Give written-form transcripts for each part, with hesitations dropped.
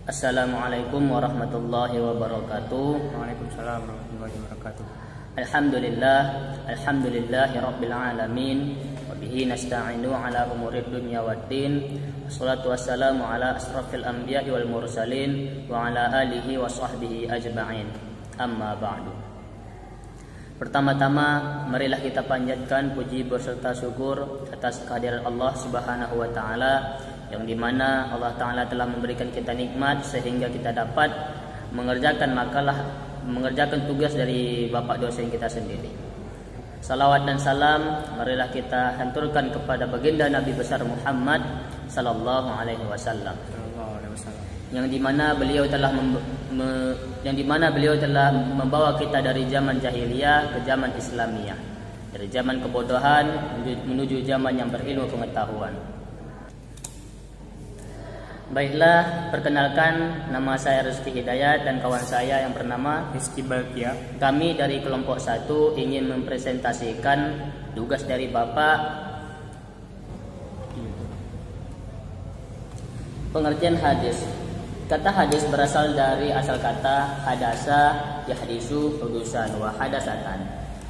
Assalamualaikum warahmatullahi wabarakatuh. Waalaikumsalam warahmatullahi wabarakatuh. Alhamdulillahi rabbil alamin. Wa bihi nasta'inu ala umurid dunya waddin. Wassalatu wassalamu ala asrafil anbiya'i wal mursalin wa ala alihi wa sahbihi ajma'in. Amma ba'du. Pertama-tama marilah kita panjatkan puji berserta syukur atas kehadiran Allah Subhanahu wa taala, yang dimana Allah Ta'ala telah memberikan kita nikmat sehingga kita dapat mengerjakan tugas dari bapak dosen kita sendiri. Salawat dan salam marilah kita hanturkan kepada baginda Nabi besar Muhammad sallallahu alaihi wasallam, yang dimana beliau telah membawa kita dari zaman jahiliyah ke zaman Islamiyah, dari zaman kebodohan menuju zaman yang berilmu pengetahuan. Baiklah, perkenalkan, nama saya Rizky Hidayat dan kawan saya yang bernama Rizky Balkia. Kami dari kelompok 1 ingin mempresentasikan tugas dari Bapak. Pengertian hadis. Kata hadis berasal dari asal kata hadasa, yahdisu, hudusan, wa hadasatan.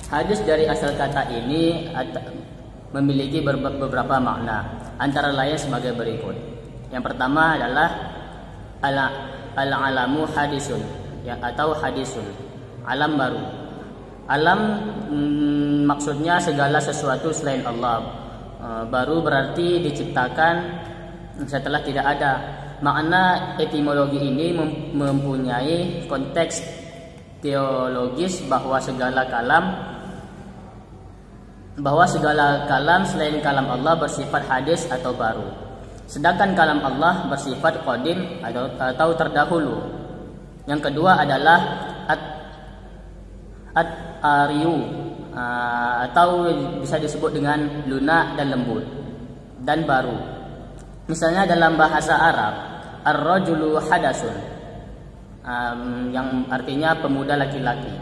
Hadis dari asal kata ini memiliki beberapa makna, antara lain sebagai berikut. Yang pertama adalah al-alamu hadisun, atau hadisun, alam baru. Alam maksudnya segala sesuatu selain Allah. Baru berarti diciptakan setelah tidak ada. Makna etimologi ini mempunyai konteks teologis bahwa segala kalam selain kalam Allah bersifat hadis atau baru. Sedangkan kalam Allah bersifat qadim atau terdahulu. Yang kedua adalah at-ariyu, atau bisa disebut dengan lunak dan lembut, dan baru. Misalnya dalam bahasa Arab, ar-rajulu hadasun, yang artinya pemuda laki-laki.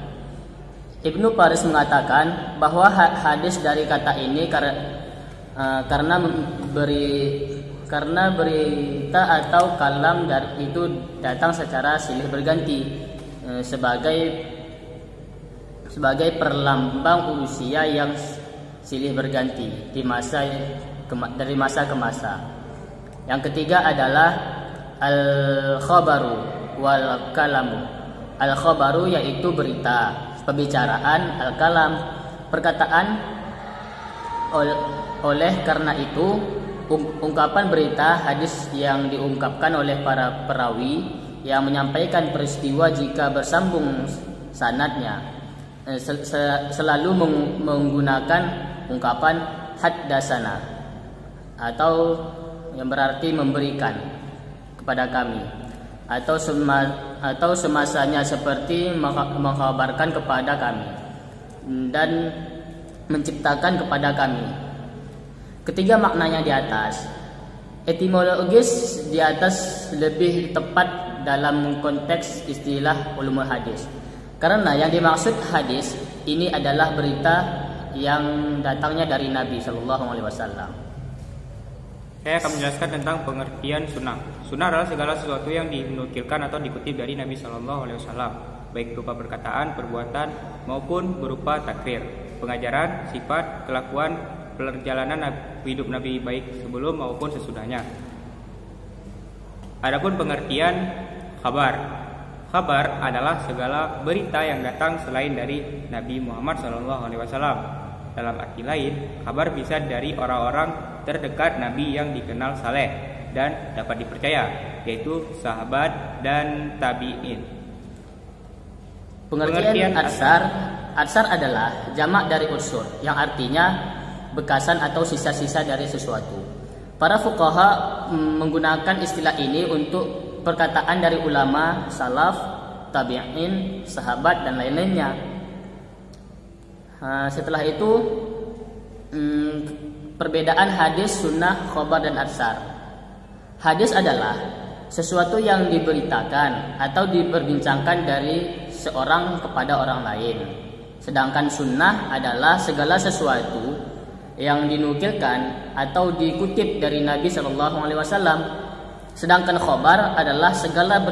Ibnu Faris mengatakan bahwa hadis dari kata ini karena berita atau kalam dari itu datang secara silih berganti sebagai perlambang usia yang silih berganti dari masa ke masa. Yang ketiga adalah al-khabaru wal kalamu. Al-khabaru yaitu berita, pembicaraan, al-kalam perkataan. Oleh karena itu ungkapan berita hadis yang diungkapkan oleh para perawi yang menyampaikan peristiwa jika bersambung sanadnya selalu menggunakan ungkapan haddasana, atau yang berarti memberikan kepada kami, atau semasanya seperti mengkhabarkan kepada kami dan menciptakan kepada kami. Ketiga maknanya di atas. Etimologis di atas lebih tepat dalam konteks istilah ulumul hadis, karena yang dimaksud hadis ini adalah berita yang datangnya dari Nabi Shallallahu Alaihi Wasallam. Saya akan menjelaskan tentang pengertian sunnah. Sunnah adalah segala sesuatu yang dinukilkan atau dikutip dari Nabi Shallallahu Alaihi Wasallam, baik berupa perkataan, perbuatan, maupun berupa takrir, pengajaran, sifat, kelakuan, perjalanan hidup Nabi baik sebelum maupun sesudahnya. Adapun pengertian khabar. Khabar adalah segala berita yang datang selain dari Nabi Muhammad SAW. Dalam arti lain, kabar bisa dari orang-orang terdekat Nabi yang dikenal saleh dan dapat dipercaya, yaitu sahabat dan tabi'in. Pengertian atsar adalah jamak dari unsur, yang artinya bekasan atau sisa-sisa dari sesuatu. Para fuqaha menggunakan istilah ini untuk perkataan dari ulama, salaf, tabi'in, sahabat dan lain-lainnya. Setelah itu perbedaan hadis, sunnah, khabar dan atsar. Hadis adalah sesuatu yang diberitakan atau diperbincangkan dari seorang kepada orang lain. Sedangkan sunnah adalah segala sesuatu yang dinukilkan atau dikutip dari Nabi Shallallahu Alaihi Wasallam Sedangkan khobar adalah segala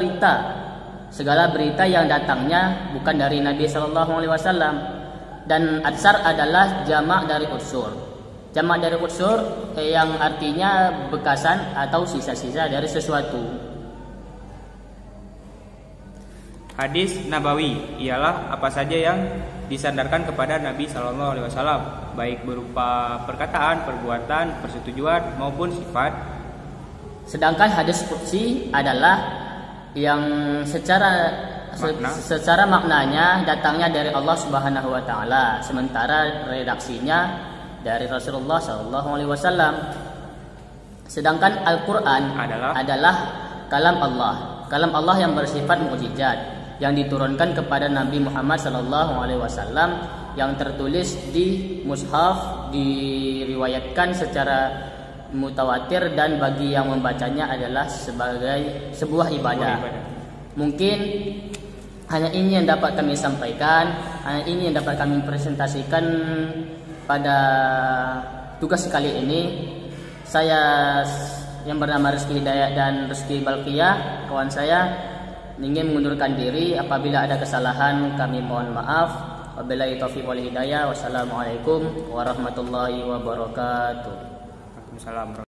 berita yang datangnya bukan dari Nabi Shallallahu Alaihi Wasallam. Dan atsar adalah jamak dari utsur. Jamak dari utsur yang artinya bekasan atau sisa-sisa dari sesuatu. Hadis Nabawi ialah apa saja yang disandarkan kepada Nabi Shallallahu Alaihi Wasallam, baik berupa perkataan, perbuatan, persetujuan maupun sifat. Sedangkan hadis qudsi adalah yang secara maknanya datangnya dari Allah Subhanahu wa taala, sementara redaksinya dari Rasulullah Shallallahu Alaihi Wasallam. Sedangkan Al-Qur'an adalah kalam Allah yang bersifat mukjizat yang diturunkan kepada Nabi Muhammad Shallallahu Alaihi Wasallam, yang tertulis di mushaf, diriwayatkan secara mutawatir, dan bagi yang membacanya adalah sebagai sebuah ibadah. Mungkin hanya ini yang dapat kami sampaikan, hanya ini yang dapat kami presentasikan pada tugas kali ini. Saya yang bernama Rizky Hidayat dan Rizky Balqiyah, kawan saya, ingin mengundurkan diri. Apabila ada kesalahan kami mohon maaf. Wabillahi taufiq wal hidayah. Wassalamualaikum warahmatullahi wabarakatuh. Waalaikumsalam.